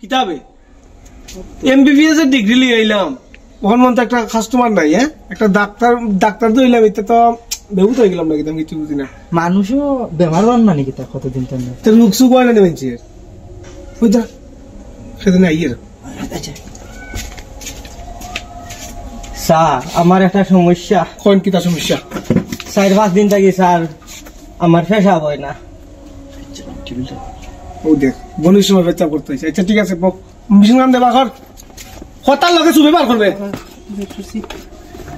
কিতাবে এমবিবিএস এর ডিগ্রি লিয়ে আইলাম ওখান মতো একটা কাস্টমার নাই হ্যাঁ একটা ডাক্তার তো হইলাম এটা তো বেহুত হয়ে গেলাম নাকি আমি কিছু বুঝি না মানুষও বেমার হন মানে কি কতদিন তো লুকসু কয় না নেবেন ওই যা সেদিন আইয়ের আচ্ছা স্যার আমার একটা সমস্যা কোন কিতা সমস্যা 4-5 দিন থাকি স্যার আমার পেশাব হয় না ও দেখ বনির সময় পেশাব করতে হয়েছে আচ্ছা ঠিক আছে মেশিন গান দেবা কর কতার লগে চুবে বার করবে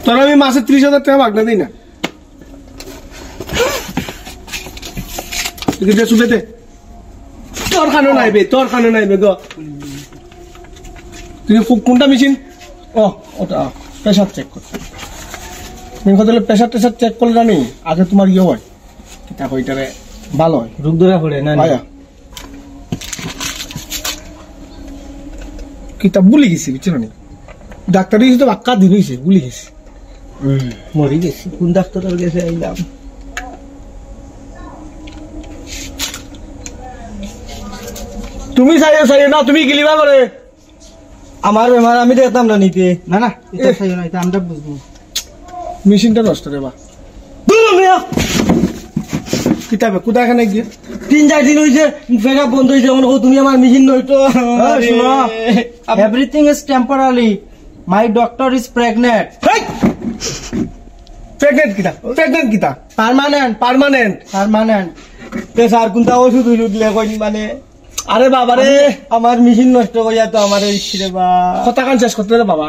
তোর আমি মাসে 30,000 টাকা ভাগনা দিই না চুবেতে তোর খানো নাইবে গো তুই কোনটা মেশিন ও ওটা প্রেসার চেক করতে প্রেসার টেসার চেক করলে জানি আগে তোমার ইয়ে হয় কিতা ওইটারে ভালো হয় রোগ ধরা পড়ে না কিতা ভুলে গেছি বুঝছো না ডাক্তার তো বাক্কা দিন হয়েছে ভুলে গেছি মরি গেছি কোন ডাক্তারের কাছে আইলাম তুমি চাইও না তুমি গিলিবা করে আমার বেমার আমি দেখতাম না নিতে না না এটা চাইও না এটা আমরা বুঝবো মেশিনটা নষ্ট রে বা কিতাবে কোথায় এখানে গিয়ে 3-4 দিন হইছে ফেরা বন্ধ হইছে মনে করো তুমি আমার মেশিন নইতো শুনো everything is temporary my doctor is pregnant pregnant কিতা পার্মানেন্ট তে স্যার কোনটা ওষুধ দিলে কই মানে আরে বাবা রে আমার মেশিন নষ্ট কইয়া তো আমার ইচ্ছে বা কথা কান শেষ করতে রে বাবা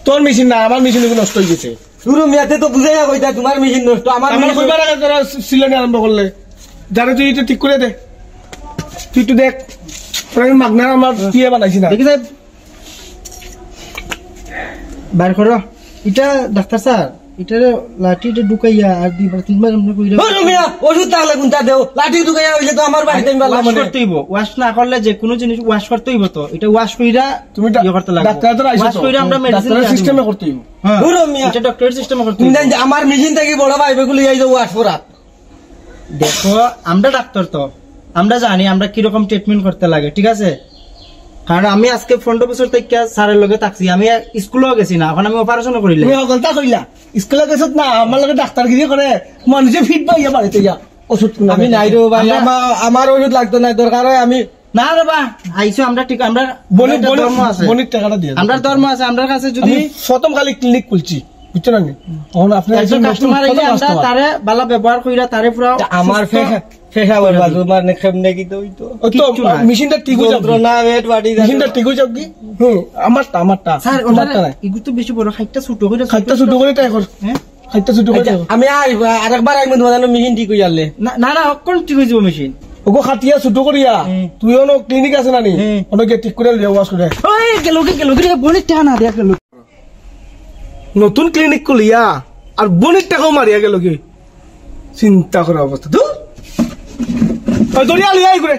তোর মেশিন না আমার মেশিন নষ্ট হয়ে গেছে শুরু মিয়াতে তো বুঝাইয়া কইতা তোমার মেশিন নষ্ট আমার কইবার আগে তোরা সিলেনি আরম্ভ করলে জানে তুই এটা ঠিক করে দে তুই একটু দেখ মাগনা আমার দিয়ে বানাইছি না দেখি সাহেব বার করো এটা ডাক্তার স্যার এটা লাঠিটা ঢুকাইয়া আর দুইবার তিনবার আমরা কইরা ওরে মিয়া ওষুধ তাহলে কোনটা দেও লাঠি ঢুকাইয়া হইলে তো আমার বাড়িতে আমি বালা মনে করতে হইব ওয়াশ না করলে যে কোনো জিনিস ওয়াশ করতে হইব তো এটা ওয়াশ কইরা তুমি ইয়ে করতে লাগবে ডাক্তার তো আইছো ওয়াশ কইরা আমরা মেডিসিন সিস্টেমে করতে হইব ওরে মিয়া এটা ডক্টরের সিস্টেমে করতে হইব তুমি আমার মেশিন থেকে বড় ভাইবে গুলো এই যে ওয়াশ করা দেখো আমরা ডাক্তার তো আমরা জানি আমরা কি রকম ট্রিটমেন্ট করতে লাগে ঠিক আছে কারণ আমি আজকে 15 বছর থেকে স্যারের লগে থাকছি আমি স্কুলেও গেছি না এখন আমি অপারেশন করিলে তুমি গলতা কইলা স্কুলে গেছত না আমার লগে ডাক্তারগিরি করে মানুষে ফিট পাইয়া বাড়িতে যা ওষুধ আমি নাই রে ভাই আমার ওষুধ লাগতো না দরকার হয় আমি না রে বা আইছো আমরা ঠিক আমরা বনির টাকাটা দিয়ে আমরা ধর্ম আছে আমাদের কাছে যদি প্রথম খালি ক্লিনিক খুলছি বুঝছো না এখন আপনি একজন কাস্টমার আইলে আমরা তারে ভালো ব্যবহার কইরা তারে পুরো আমার ফেসা বলবা তোমার নেখেমনে কি তো তো মেশিনটা ঠিক হয়ে যাবে না ওয়েট বাড়ি মেশিনটা ঠিক হয়ে যাবে কি আমারটা স্যার ওটা ইগু তো বেশি বড় খাইটা ছোট করে তাই কর হ্যাঁ খাইটা ছোট করে আমি আরেকবার আইমু তোমার মেশিন ঠিক হই যালে না না কোন ঠিক হই যাব মেশিন ওগো খাটিয়া ছোট করিয়া তুইও নো ক্লিনিক আছে না নি ওকে ঠিক করে লিয়ে ওয়াশ করে ওই গেল বনি টাকা না দিয়া গেল নতুন ক্লিনিক খুলিয়া আর বনির টাকাও মারিয়া গেল কি চিন্তা করার অবস্থা তো দরিয়া লিয়ে আই করে